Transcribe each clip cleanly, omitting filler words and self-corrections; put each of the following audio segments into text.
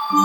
Hi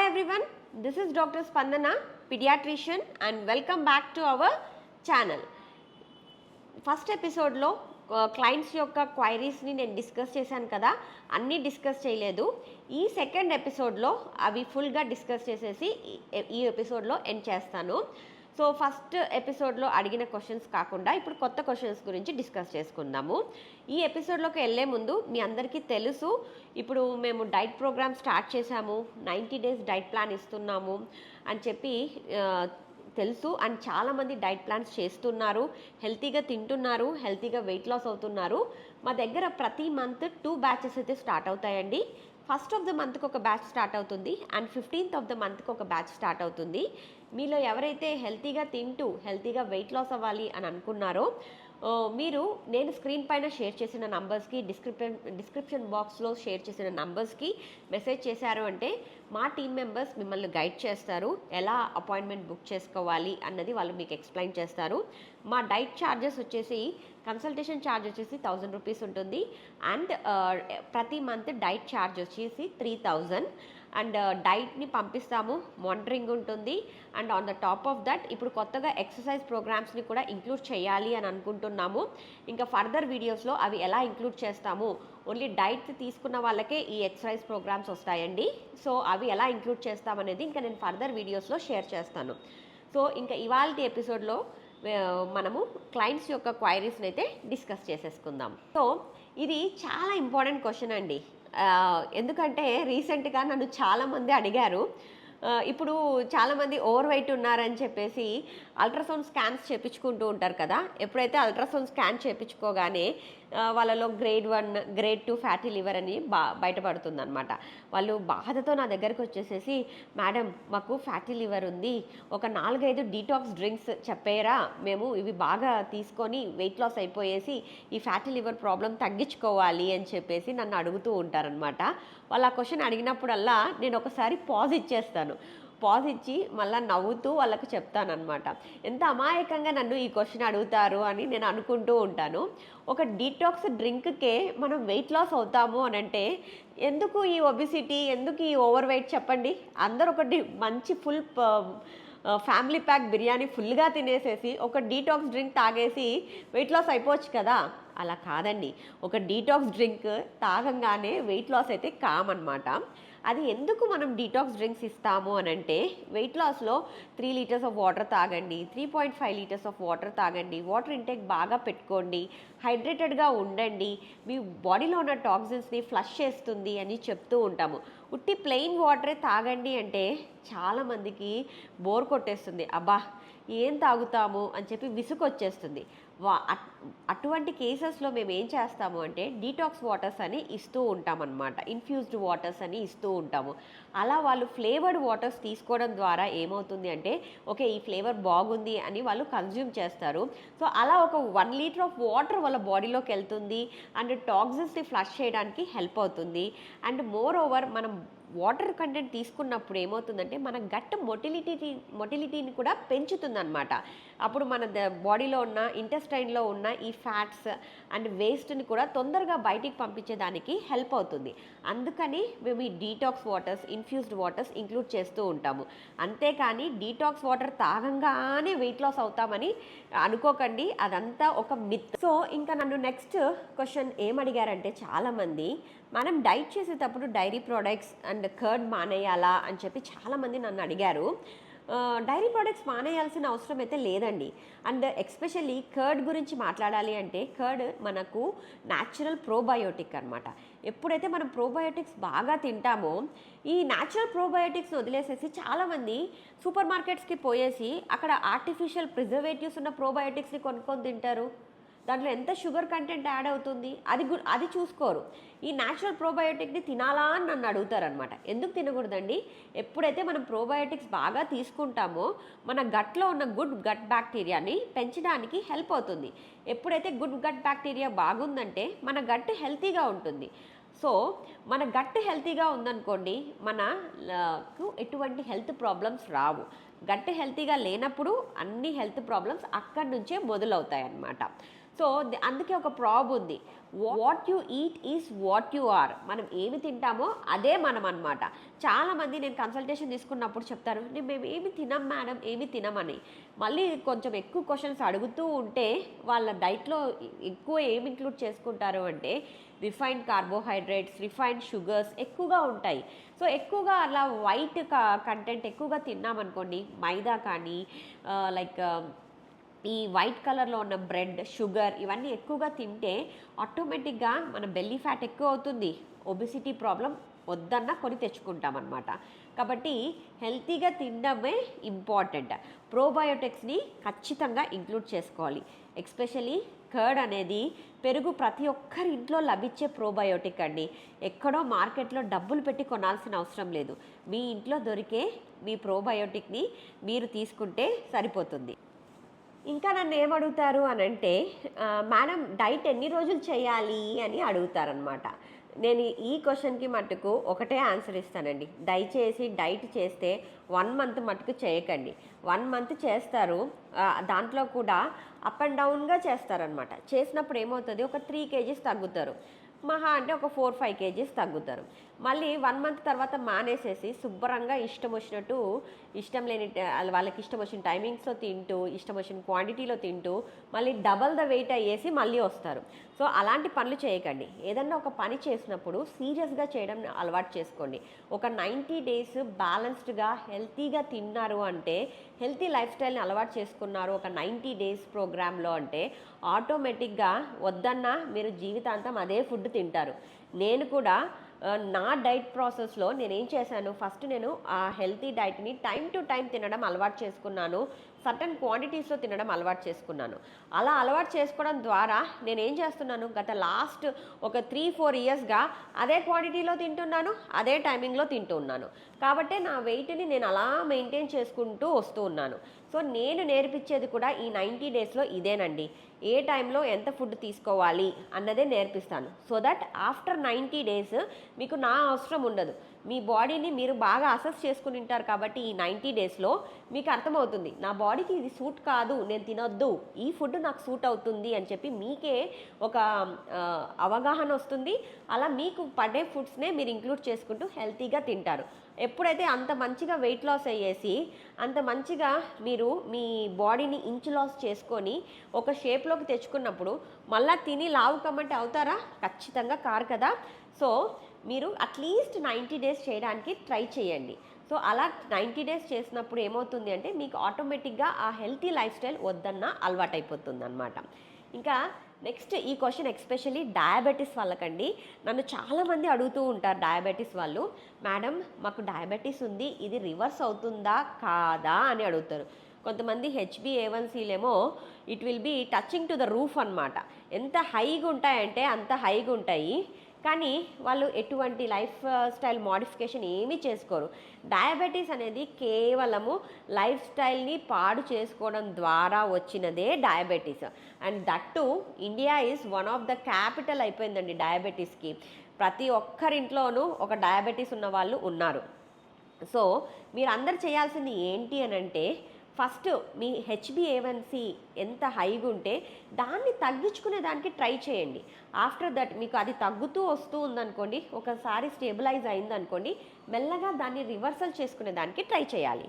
everyone, this is Dr. Spandana, pediatrician, and welcome back to our channel. First ఎపిసోడ్లో clients యొక్క క్వైరీస్ని నేను discuss చేశాను కదా, అన్నీ డిస్కస్ చేయలేదు. ఈ సెకండ్ ఎపిసోడ్లో అవి ఫుల్గా డిస్కస్ చేసేసి ఈ ఎపిసోడ్లో ఎండ్ చేస్తాను. సో ఫస్ట్ ఎపిసోడ్లో అడిగిన క్వశ్చన్స్ కాకుండా ఇప్పుడు కొత్త క్వశ్చన్స్ గురించి డిస్కస్ చేసుకుందాము. ఈ ఎపిసోడ్లోకి వెళ్ళే ముందు మీ అందరికీ తెలుసు, ఇప్పుడు మేము డైట్ ప్రోగ్రామ్ స్టార్ట్ చేశాము, 90 days డైట్ ప్లాన్ ఇస్తున్నాము అని చెప్పి తెలుసు. అండ్ చాలామంది డైట్ ప్లాన్స్ చేస్తున్నారు, హెల్తీగా తింటున్నారు, హెల్తీగా వెయిట్ లాస్ అవుతున్నారు. మా దగ్గర ప్రతి మంత్ 2 batches అయితే స్టార్ట్ అవుతాయండి. ఫస్ట్ ఆఫ్ ద మంత్కి ఒక బ్యాచ్ స్టార్ట్ అవుతుంది అండ్ 15th of the monthకి ఒక బ్యాచ్ స్టార్ట్ అవుతుంది. మీలో ఎవరైతే హెల్తీగా తింటూ హెల్తీగా వెయిట్ లాస్ అవ్వాలి అని అనుకున్నారో మీరు నేను స్క్రీన్ పైన షేర్ చేసిన నంబర్స్కి డిస్క్రిప్షన్ బాక్స్లో షేర్ చేసిన నంబర్స్కి మెసేజ్ చేశారు అంటే మా టీమ్ మెంబర్స్ మిమ్మల్ని గైడ్ చేస్తారు, ఎలా అపాయింట్మెంట్ బుక్ చేసుకోవాలి అన్నది వాళ్ళు మీకు ఎక్స్ప్లెయిన్ చేస్తారు. మా డైట్ ఛార్జెస్ వచ్చేసి కన్సల్టేషన్ ఛార్జ్ వచ్చేసి 1000 రూపీస్ ఉంటుంది అండ్ ప్రతి మంత్ డైట్ ఛార్జ్ వచ్చేసి 3000 అండ్ డైట్ని పంపిస్తాము, మానిటరింగ్ ఉంటుంది. And on the top of that ఇప్పుడు కొత్తగా ఎక్సర్సైజ్ ప్రోగ్రామ్స్ని కూడా ఇంక్లూడ్ చేయాలి అని అనుకుంటున్నాము. ఇంకా ఫర్దర్ వీడియోస్లో అవి ఎలా ఇంక్లూడ్ చేస్తాము, ఓన్లీ డైట్ తీసుకున్న వాళ్ళకే ఈ ఎక్సర్సైజ్ ప్రోగ్రామ్స్ వస్తాయండి. సో అవి ఎలా ఇంక్లూడ్ చేస్తామనేది ఇంకా నేను ఫర్దర్ వీడియోస్లో షేర్ చేస్తాను. సో ఇంకా ఇవాళ ఎపిసోడ్లో మనము క్లయింట్స్ యొక్క క్వైరీస్ని అయితే డిస్కస్ చేసేసుకుందాం. సో ఇది చాలా ఇంపార్టెంట్ క్వశ్చన్ అండి, ఎందుకంటే రీసెంట్గా నన్ను చాలామంది అడిగారు. ఇప్పుడు చాలామంది ఓవర్ వెయిట్ ఉన్నారని చెప్పేసి అల్ట్రాసౌండ్ స్కాన్స్ చేయించుకుంటూ ఉంటారు కదా. ఎప్పుడైతే అల్ట్రాసౌండ్ స్కాన్ చేయించుకోగానే వాళ్ళలో గ్రేడ్ 1 గ్రేడ్ 2 ఫ్యాటీ లివర్ అని బయటపడుతుంది అనమాట. వాళ్ళు బాధతో నా దగ్గరికి వచ్చేసేసి, మేడం మాకు ఫ్యాటీ లివర్ ఉంది, ఒక 4-5 డీటాక్స్ డ్రింక్స్ చెప్పేరా, మేము ఇవి బాగా తీసుకొని వెయిట్ లాస్ అయిపోయేసి ఈ ఫ్యాటీ లివర్ ప్రాబ్లం తగ్గించుకోవాలి అని చెప్పేసి నన్ను అడుగుతూ ఉంటారనమాట. వాళ్ళు ఆ క్వశ్చన్ అడిగినప్పుడల్లా నేను ఒకసారి పాజ్ ఇచ్చేస్తాను. పాజ్ ఇచ్చి మళ్ళీ నవ్వుతూ వాళ్ళకు చెప్తానమాట, ఎంత అమాయకంగా నన్ను ఈ క్వశ్చన్ అడుగుతారు అని నేను అనుకుంటూ ఉంటాను. ఒక డీటాక్స్ డ్రింక్కే మనం వెయిట్ లాస్ అవుతాము అని అంటే ఎందుకు ఈ ఒబిసిటీ, ఎందుకు ఈ ఓవర్ వెయిట్ చెప్పండి. అందరూ ఒకటి మంచి ఫుల్ ఫ్యామిలీ ప్యాక్ బిర్యానీ ఫుల్గా తినేసేసి ఒక డీటాక్స్ డ్రింక్ తాగేసి వెయిట్ లాస్ అయిపోవచ్చు కదా. అలా కాదండి, ఒక డీటాక్స్ డ్రింక్ తాగంగానే వెయిట్ లాస్ అయితే కామన్నమాట. అది ఎందుకు మనం డీటాక్స్ డ్రింక్స్ ఇస్తాము అని అంటే వెయిట్ లాస్లో 3 liters ఆఫ్ వాటర్ తాగండి, 3.5 liters ఆఫ్ వాటర్ తాగండి, వాటర్ ఇంటేక్ బాగా పెట్టుకోండి, హైడ్రేటెడ్గా ఉండండి, మీ బాడీలో ఉన్న టాక్సిన్స్ని ఫ్లష్ చేస్తుంది అని చెప్తూ ఉంటాము. ఉట్టి ప్లెయిన్ వాటరే తాగండి అంటే చాలామందికి బోర్ కొట్టేస్తుంది, అబ్బా ఏం తాగుతాము అని చెప్పి విసుగొచ్చేస్తుంది. అటువంటి కేసెస్లో మేము ఏం చేస్తాము అంటే డీటాక్స్ వాటర్స్ అని ఇస్తూ ఉంటామన్నమాట, ఇన్ఫ్యూజ్డ్ వాటర్స్ అని ఇస్తూ ఉంటాము. అలా వాళ్ళు ఫ్లేవర్డ్ వాటర్స్ తీసుకోవడం ద్వారా ఏమవుతుంది అంటే ఓకే ఈ ఫ్లేవర్ బాగుంది అని వాళ్ళు కన్జ్యూమ్ చేస్తారు. సో అలా ఒక 1 liter ఆఫ్ వాటర్ వాళ్ళ బాడీలోకి వెళ్తుంది అండ్ టాక్సిన్స్ని ఫ్లష్ చేయడానికి హెల్ప్ అవుతుంది. అండ్ మోర్ ఓవర్ మనం వాటర్ కంటెంట్ తీసుకున్నప్పుడు ఏమవుతుందంటే మన గట్ మొటిలిటీని కూడా పెంచుతుందన్నమాట. అప్పుడు మన బాడీలో ఉన్న ఇంటెస్టైన్లో ఉన్న ఈ ఫ్యాట్స్ అండ్ వేస్ట్ని కూడా తొందరగా బయటికి పంపించేదానికి హెల్ప్ అవుతుంది. అందుకని మేము ఈ detox waters, infused waters include చేస్తూ ఉంటాము. అంతేకాని డీటాక్స్ వాటర్ తాగంగానే వెయిట్ లాస్ అవుతామని అనుకోకండి, అదంతా ఒక మిత్. సో ఇంకా నన్ను నెక్స్ట్ క్వశ్చన్ ఏమడిగారంటే చాలామంది, మనం డైట్ చేసేటప్పుడు డైరీ ప్రోడక్ట్స్ అండ్ కర్డ్ మానేయాలా అని చెప్పి చాలామంది నన్ను అడిగారు. డైరీ ప్రోడక్ట్స్ మానేయాల్సిన అవసరం అయితే లేదండి. అండ్ ఎస్పెషల్లీ కర్డ్ గురించి మాట్లాడాలి అంటే కర్డ్ మనకు న్యాచురల్ ప్రోబయోటిక్ అనమాట. ఎప్పుడైతే మనం ప్రోబయోటిక్స్ బాగా తింటామో ఈ న్యాచురల్ ప్రోబయోటిక్స్ని వదిలేసేసి చాలామంది సూపర్ మార్కెట్స్కి పోయేసి అక్కడ ఆర్టిఫిషియల్ ప్రిజర్వేటివ్స్ ఉన్న ప్రోబయోటిక్స్ని కొనుక్కొని తింటారు. దాంట్లో ఎంత షుగర్ కంటెంట్ యాడ్ అవుతుంది అది చూసుకోరు. ఈ న్యాచురల్ ప్రోబయోటిక్ని తినాలా అని నన్ను అడుగుతారనమాట. ఎందుకు తినకూడదండి? ఎప్పుడైతే మనం ప్రోబయోటిక్స్ బాగా తీసుకుంటామో మన గట్లో ఉన్న గుడ్ గట్ బ్యాక్టీరియాని పెంచడానికి హెల్ప్ అవుతుంది. ఎప్పుడైతే గుడ్ గట్ బ్యాక్టీరియా బాగుందంటే మన గట్ హెల్తీగా ఉంటుంది. సో మన గట్ హెల్తీగా ఉందనుకోండి, మనకు ఎటువంటి హెల్త్ ప్రాబ్లమ్స్ రావు. గట్ హెల్తీగా లేనప్పుడు అన్ని హెల్త్ ప్రాబ్లమ్స్ అక్కడి నుంచే మొదలవుతాయి అన్నమాట. సో అందుకే ఒక ప్రాబ్ ఉంది, what you eat is what you are. మనం ఏమి తింటామో అదే మనం అనమాట. చాలామంది నేను కన్సల్టేషన్ తీసుకున్నప్పుడు చెప్తారు, మేము ఏమి తినం మేడం, ఏమి తినమని. మళ్ళీ కొంచెం ఎక్కువ క్వశ్చన్స్ అడుగుతూ ఉంటే వాళ్ళ డైట్లో ఎక్కువ ఏమి ఇంక్లూడ్ చేసుకుంటారు అంటే రిఫైన్డ్ కార్బోహైడ్రేట్స్, రిఫైన్డ్ షుగర్స్ ఎక్కువగా ఉంటాయి. సో ఎక్కువగా అలా వైట్ కంటెంట్ ఎక్కువగా తిన్నామనుకోండి, మైదా కానీ లైక్ ఈ వైట్ కలర్లో ఉన్న బ్రెడ్, షుగర్ ఇవన్నీ ఎక్కువగా తింటే ఆటోమేటిక్గా మన బెల్లీ ఫ్యాట్ ఎక్కువ అవుతుంది. ఒబిసిటీ ప్రాబ్లం వద్దన్నా కొని తెచ్చుకుంటాం అనమాట. కాబట్టి హెల్తీగా తినడమే ఇంపార్టెంట్. ప్రోబయోటిక్స్ని ఖచ్చితంగా ఇంక్లూడ్ చేసుకోవాలి. ఎస్పెషలీ కర్డ్ అనేది పెరుగు ప్రతి ఒక్కరి ఇంట్లో లభించే ప్రోబయోటిక్ అండి. ఎక్కడో మార్కెట్లో డబ్బులు పెట్టి కొనాల్సిన అవసరం లేదు. మీ ఇంట్లో దొరికే మీ ప్రోబయోటిక్ని మీరు తీసుకుంటే సరిపోతుంది. ఇంకా నన్ను ఏమడుగుతారు అని అంటే, మేడం డైట్ ఎన్ని రోజులు చేయాలి అని అడుగుతారనమాట. నేను ఈ క్వశ్చన్కి మట్టుకు ఒకటే ఆన్సర్ ఇస్తానండి. దయచేసి డైట్ చేస్తే 1 మంత్ మట్టుకు చేయకండి. 1 మంత్ చేస్తారు, దాంట్లో కూడా అప్ అండ్ డౌన్గా చేస్తారనమాట. చేసినప్పుడు ఏమవుతుంది, ఒక 3 kgs తగ్గుతారు, మహా అంటే ఒక 4-5 kgs తగ్గుతారు. మళ్ళీ 1 మంత్ తర్వాత మానేసేసి శుభ్రంగా ఇష్టం వచ్చినట్టు, ఇష్టం లేని వాళ్ళకి ఇష్టం వచ్చిన టైమింగ్స్లో తింటూ, ఇష్టం వచ్చిన క్వాంటిటీలో తింటూ మళ్ళీ డబల్ ద వెయిట్ అయ్యేసి మళ్ళీ వస్తారు. సో అలాంటి పనులు చేయకండి. ఏదన్నా ఒక పని చేసినప్పుడు సీరియస్గా చేయడం అలవాటు చేసుకోండి. ఒక 90 days బ్యాలెన్స్డ్గా హెల్తీగా తిన్నారు అంటే, హెల్తీ లైఫ్ స్టైల్ని అలవాటు చేసుకున్నారు ఒక 90 days ప్రోగ్రాంలో అంటే ఆటోమేటిక్గా వద్దన్నా మీరు జీవితాంతం అదే ఫుడ్ తింటారు. నేను కూడా నా డైట్ ప్రాసెస్లో నేనేం చేశాను, ఫస్ట్ నేను ఆ హెల్తీ డైట్ని టైం టు టైం తినడం అలవాటు చేసుకున్నాను. సర్టన్ క్వాంటిటీస్లో తినడం అలవాటు చేసుకున్నాను. అలా అలవాటు చేసుకోవడం ద్వారా నేనేం చేస్తున్నాను, గత లాస్ట్ ఒక 3-4 yearsగా అదే క్వాంటిటీలో తింటున్నాను, అదే టైమింగ్లో తింటూ ఉన్నాను. కాబట్టి నా వెయిట్ని నేను అలా మెయింటైన్ చేసుకుంటూ వస్తూ ఉన్నాను. సో నేను నేర్పించేది కూడా ఈ 90 daysలో ఇదేనండి. ఏ టైంలో ఎంత ఫుడ్ తీసుకోవాలి అన్నదే నేర్పిస్తాను. సో దట్ ఆఫ్టర్ 90 days మీకు నా అవసరం ఉండదు. మీ బాడీని మీరు బాగా అసెస్ చేసుకుని ఉంటారు కాబట్టి ఈ 90 daysలో మీకు అర్థమవుతుంది, నా బాడీకి ఇది సూట్ కాదు, నేను తినొద్దు, ఈ ఫుడ్ నాకు సూట్ అవుతుంది అని చెప్పి మీకే ఒక అవగాహన వస్తుంది. అలా మీకు పడే ఫుడ్స్నే మీరు ఇంక్లూడ్ చేసుకుంటూ హెల్తీగా తింటారు. ఎప్పుడైతే అంత మంచిగా వెయిట్ లాస్ అయ్యేసి, అంత మంచిగా మీరు మీ బాడీని ఇంచ్ లాస్ చేసుకొని ఒక షేప్లోకి తెచ్చుకున్నప్పుడు మళ్ళీ తిని లావు కమ్మంటే అవుతారా? ఖచ్చితంగా కారు కదా. సో మీరు అట్లీస్ట్ 90 days చేయడానికి ట్రై చేయండి. సో అలా 90 days చేసినప్పుడు ఏమవుతుంది అంటే మీకు ఆటోమేటిక్గా ఆ హెల్తీ లైఫ్ స్టైల్ వద్దన్న అలవాటు అయిపోతుంది అనమాట. ఇంకా నెక్స్ట్ ఈ క్వశ్చన్ ఎస్పెషల్లీ డయాబెటీస్ వాళ్ళకండి. నన్ను చాలామంది అడుగుతూ ఉంటారు డయాబెటీస్ వాళ్ళు, మేడం మాకు డయాబెటీస్ ఉంది, ఇది రివర్స్ అవుతుందా కాదా అని అడుగుతారు. కొంతమంది HbA1cలేమో it will be touching to the roof అనమాట. ఎంత హైగా ఉంటాయంటే అంత హైగా ఉంటాయి, కానీ వాళ్ళు ఎటువంటి లైఫ్ స్టైల్ మోడిఫికేషన్ ఏమీ చేసుకోరు. డయాబెటీస్ అనేది కేవలము లైఫ్ స్టైల్ని పాడు చేసుకోవడం ద్వారా వచ్చినదే diabetes. And that to India is one of the capital అయిపోయిందండి డయాబెటీస్కి. ప్రతి ఒక్కరింట్లోనూ ఒక డయాబెటీస్ ఉన్న వాళ్ళు ఉన్నారు. సో మీరు అందరు చేయాల్సింది ఏంటి అని అంటే, ఫస్ట్ మీ HbA1c ఎంత హైగా ఉంటే దాన్ని తగ్గించుకునే దానికి ట్రై చేయండి. ఆఫ్టర్ దట్ మీకు అది తగ్గుతూ వస్తూ ఉందనుకోండి, ఒకసారి స్టేబిలైజ్ అయిందనుకోండి, మెల్లగా దాన్ని రివర్సల్ చేసుకునే దానికి ట్రై చేయాలి.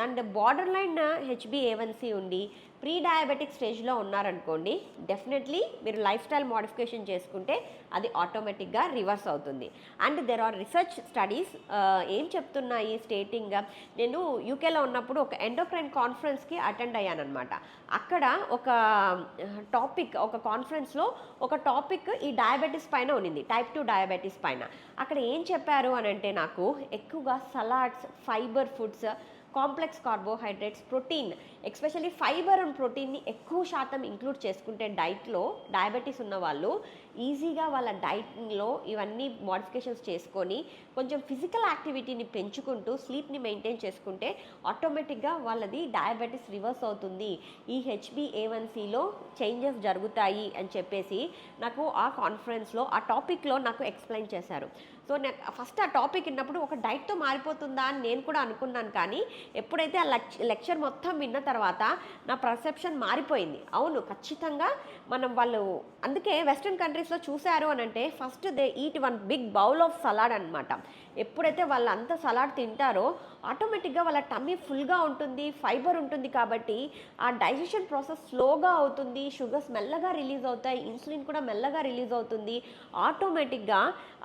అండ్ బార్డర్ లైన్ HbA1c ఉండి ప్రీ డయాబెటిక్ స్టేజ్లో ఉన్నారనుకోండి, డెఫినెట్లీ మీరు లైఫ్ స్టైల్ మోడిఫికేషన్ చేసుకుంటే అది ఆటోమేటిక్గా రివర్స్ అవుతుంది. And there are research studies ఏం చెప్తున్నాయి స్టేటింగ్గా, నేను యూకేలో ఉన్నప్పుడు ఒక ఎండోక్రైన్ కాన్ఫరెన్స్కి అటెండ్ అయ్యానమాట. అక్కడ ఒక టాపిక్, ఒక కాన్ఫరెన్స్లో ఒక టాపిక్ ఈ డయాబెటీస్ పైన ఉన్నింది, టైప్ 2 డయాబెటీస్ పైన. అక్కడ ఏం చెప్పారు అని అంటే, నాకు ఎక్కువగా salads, fibre foods, complex carbohydrates, protein, especially fibre and ప్రోటీన్ని ఎక్కువ శాతం ఇంక్లూడ్ చేసుకుంటే డైట్లో డయాబెటీస్ ఉన్న వాళ్ళు ఈజీగా వాళ్ళ డైట్లో ఇవన్నీ మోడిఫికేషన్స్ చేసుకొని కొంచెం ఫిజికల్ యాక్టివిటీని పెంచుకుంటూ స్లీప్ని మెయింటైన్ చేసుకుంటే ఆటోమేటిక్గా వాళ్ళది డయాబెటీస్ రివర్స్ అవుతుంది, ఈ HbA1cలో చేంజెస్ జరుగుతాయి అని చెప్పేసి నాకు ఆ కాన్ఫరెన్స్లో ఆ టాపిక్లో నాకు ఎక్స్ప్లెయిన్ చేశారు. సో నేను ఫస్ట్ ఆ టాపిక్ విన్నప్పుడు ఒక డైట్తో మారిపోతుందా అని నేను కూడా అనుకున్నాను, కానీ ఎప్పుడైతే ఆ లెక్చర్ మొత్తం విన్న తర్వాత నా పర్సెప్షన్ మారిపోయింది. అవును, ఖచ్చితంగా మనం వాళ్ళు అందుకే వెస్ట్రన్ కంట్రీస్లో చూశారు అని అంటే first they eat one big bowl of salad అనమాట. ఎప్పుడైతే వాళ్ళు అంత సలాడ్ తింటారో ఆటోమేటిక్గా వాళ్ళ టమ్మీ ఫుల్గా ఉంటుంది, ఫైబర్ ఉంటుంది, కాబట్టి ఆ డైజెషన్ ప్రాసెస్ స్లోగా అవుతుంది, షుగర్స్ మెల్లగా రిలీజ్ అవుతాయి, ఇన్సులిన్ కూడా మెల్లగా రిలీజ్ అవుతుంది. ఆటోమేటిక్గా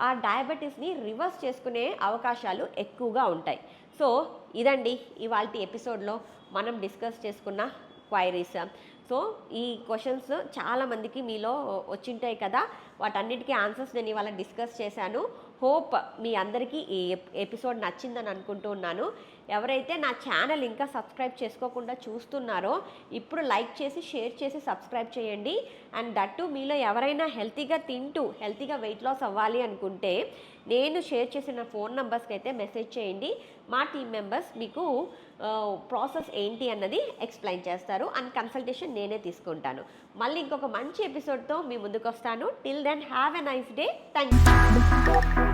ఆ డయాబెటీస్ని రివర్స్ చేసుకునే అవకాశాలు ఎక్కువగా ఉంటాయి. సో ఇదండి ఇవాల్టి ఎపిసోడ్లో మనం డిస్కస్ చేసుకున్న క్వైరీస్. సో ఈ క్వశ్చన్స్ చాలామందికి మీలో వచ్చింటాయి కదా, వాటన్నిటికీ ఆన్సర్స్ నేను ఇవాళ డిస్కస్ చేశాను. హోప్ మీ అందరికీ ఈ ఎపిసోడ్ నచ్చిందని అనుకుంటున్నాను. ఎవరైతే నా ఛానల్ ఇంకా సబ్స్క్రైబ్ చేసుకోకుండా చూస్తున్నారో ఇప్పుడు లైక్ చేసి షేర్ చేసి సబ్స్క్రైబ్ చేయండి. అండ్ దట్టు మీలో ఎవరైనా హెల్తీగా తింటూ హెల్తీగా వెయిట్ లాస్ అవ్వాలి అనుకుంటే నేను షేర్ చేసిన ఫోన్ నెంబర్స్కి అయితే మెసేజ్ చేయండి. మా టీమ్ మెంబర్స్ మీకు ప్రాసెస్ ఏంటి అన్నది ఎక్స్ప్లెయిన్ చేస్తారు అండ్ కన్సల్టేషన్ నేనే తీసుకుంటాను. మళ్ళీ ఇంకొక మంచి ఎపిసోడ్తో మీ ముందుకు వస్తాను. Till then have a nice day. Thank you.